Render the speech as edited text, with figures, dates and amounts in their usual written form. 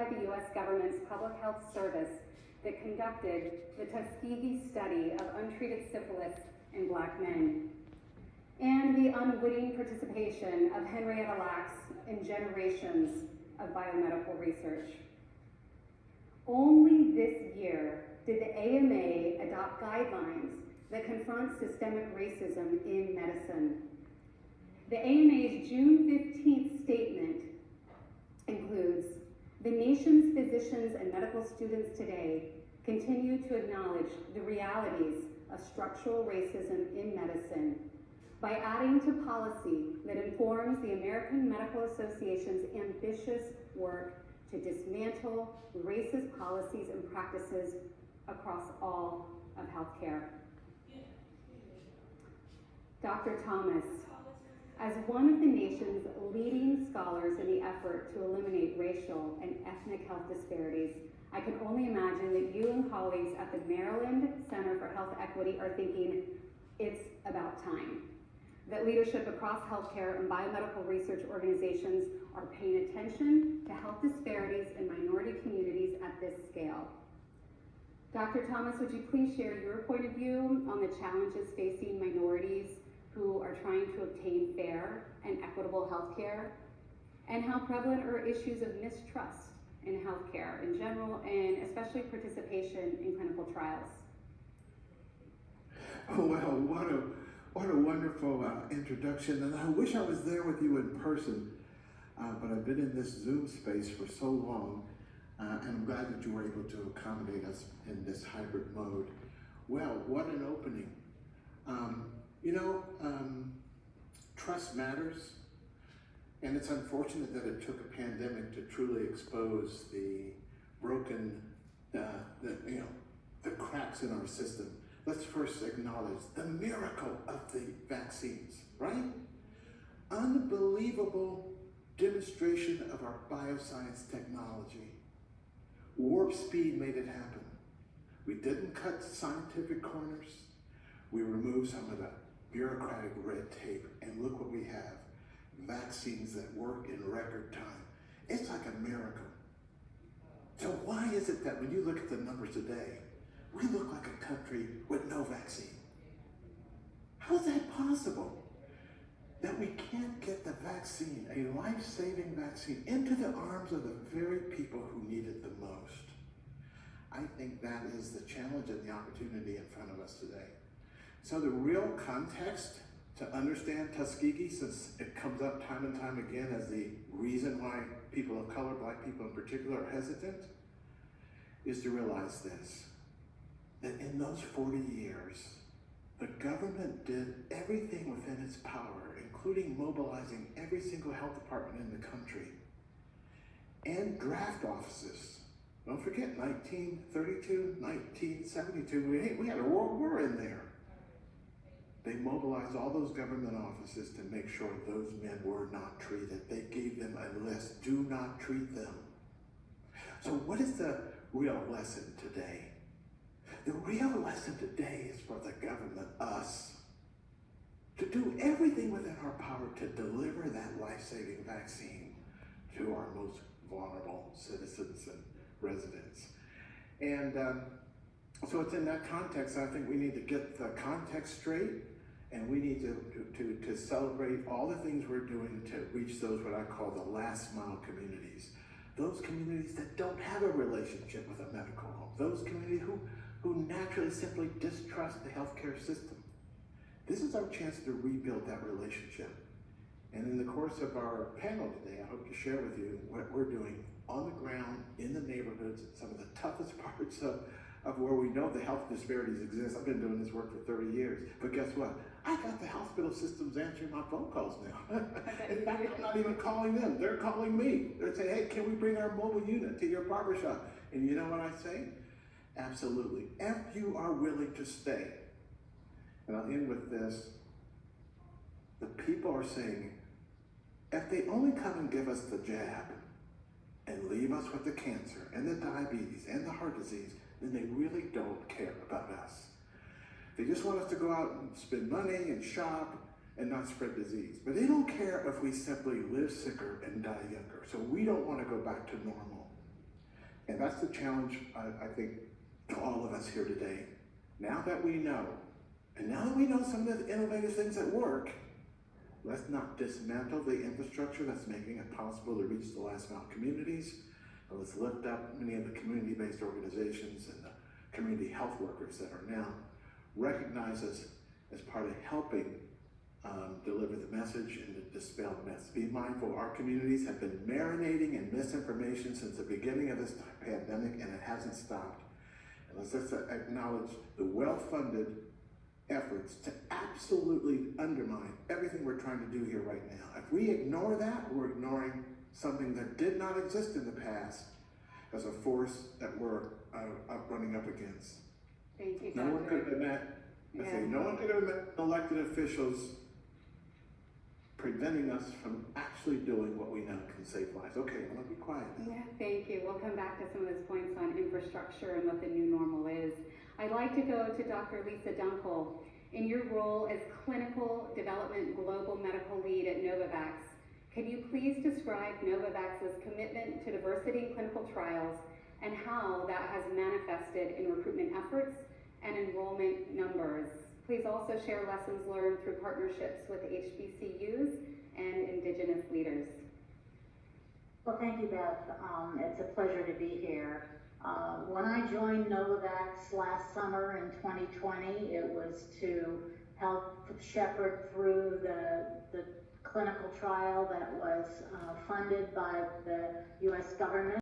by the U.S. government's Public Health Service that conducted the Tuskegee study of untreated syphilis in Black men, and the unwitting participation of Henrietta Lacks in generations of biomedical research. Only this year did the AMA adopt guidelines that confront systemic racism in medicine. The AMA's June 15th statement includes, "The nation's physicians and medical students today continue to acknowledge the realities of structural racism in medicine by adding to policy that informs the American Medical Association's ambitious work to dismantle racist policies and practices across all of healthcare." Dr. Thomas, as one of the nation's leading scholars in the effort to eliminate racial and ethnic health disparities, I can only imagine that you and colleagues at the Maryland Center for Health Equity are thinking, it's about time. That leadership across healthcare and biomedical research organizations are paying attention to health disparities in minority communities at this scale. Dr. Thomas, would you please share your point of view on the challenges facing minorities who are trying to obtain fair and equitable healthcare, and how prevalent are issues of mistrust in healthcare in general, and especially participation in clinical trials? Oh, well, what a wonderful introduction, and I wish I was there with you in person, but I've been in this Zoom space for so long, and I'm glad that you were able to accommodate us in this hybrid mode. Well, what an opening. Trust matters, and it's unfortunate that it took a pandemic to truly expose the broken, the cracks in our system. Let's first acknowledge the miracle of the vaccines, right? Unbelievable demonstration of our bioscience technology. Warp speed made it happen. We didn't cut scientific corners. We removed some of the bureaucratic red tape, and look what we have. Vaccines that work in record time. It's like a miracle. So why is it that when you look at the numbers today, we look like a country with no vaccine? How is that possible? That we can't get the vaccine, a life-saving vaccine, into the arms of the very people who need it the most. I think that is the challenge and the opportunity in front of us today. So the real context to understand Tuskegee, since it comes up time and time again as the reason why people of color, Black people in particular, are hesitant, is to realize this, that in those 40 years, the government did everything within its power, including mobilizing every single health department in the country, and draft offices. Don't forget 1932, 1972, we had a world war in there. They mobilized all those government offices to make sure those men were not treated. They gave them a list, do not treat them. So what is the real lesson today? The real lesson today is for the government, us, to do everything within our power to deliver that life-saving vaccine to our most vulnerable citizens and residents. And so it's in that context, I think we need to get the context straight, and we need to celebrate all the things we're doing to reach those, what I call the last mile communities. Those communities that don't have a relationship with a medical home. Those communities who naturally simply distrust the healthcare system. This is our chance to rebuild that relationship. And in the course of our panel today, I hope to share with you what we're doing on the ground, in the neighborhoods, some of the toughest parts of where we know the health disparities exist. I've been doing this work for 30 years, but guess what? I got the hospital systems answering my phone calls now. In fact, I'm not even calling them, they're calling me. They're saying, hey, can we bring our mobile unit to your barbershop? And you know what I say? Absolutely, if you are willing to stay. And I'll end with this. The people are saying, if they only come and give us the jab and leave us with the cancer and the diabetes and the heart disease, then they really don't care about us. They just want us to go out and spend money and shop and not spread disease. But they don't care if we simply live sicker and die younger. So we don't want to go back to normal. And that's the challenge, I think, to all of us here today. Now that we know, and now that we know some of the innovative things that work, let's not dismantle the infrastructure that's making it possible to reach the last mile communities. And let's lift up many of the community-based organizations and the community health workers that are now recognized as part of helping deliver the message and to dispel myths. Be mindful, our communities have been marinating in misinformation since the beginning of this pandemic, and it hasn't stopped. And let's acknowledge the well-funded efforts to absolutely undermine everything we're trying to do here right now. If we ignore that, we're ignoring something that did not exist in the past as a force that we're running up against. Thank you, No one could have met, no one could have met elected officials preventing us from actually doing what we know can save lives. Okay, I'm gonna be quiet now. Yeah, thank you. We'll come back to some of those points on infrastructure and what the new normal is. I'd like to go to Dr. Lisa Dunkel. In your role as Clinical Development Global Medical Lead at Novavax, can you please describe Novavax's commitment to diversity in clinical trials and how that has manifested in recruitment efforts and enrollment numbers? Please also share lessons learned through partnerships with HBCUs and Indigenous leaders. Well, thank you, Beth. It's a pleasure to be here. When I joined Novavax last summer in 2020, it was to help shepherd through the clinical trial that was funded by the U.S. government.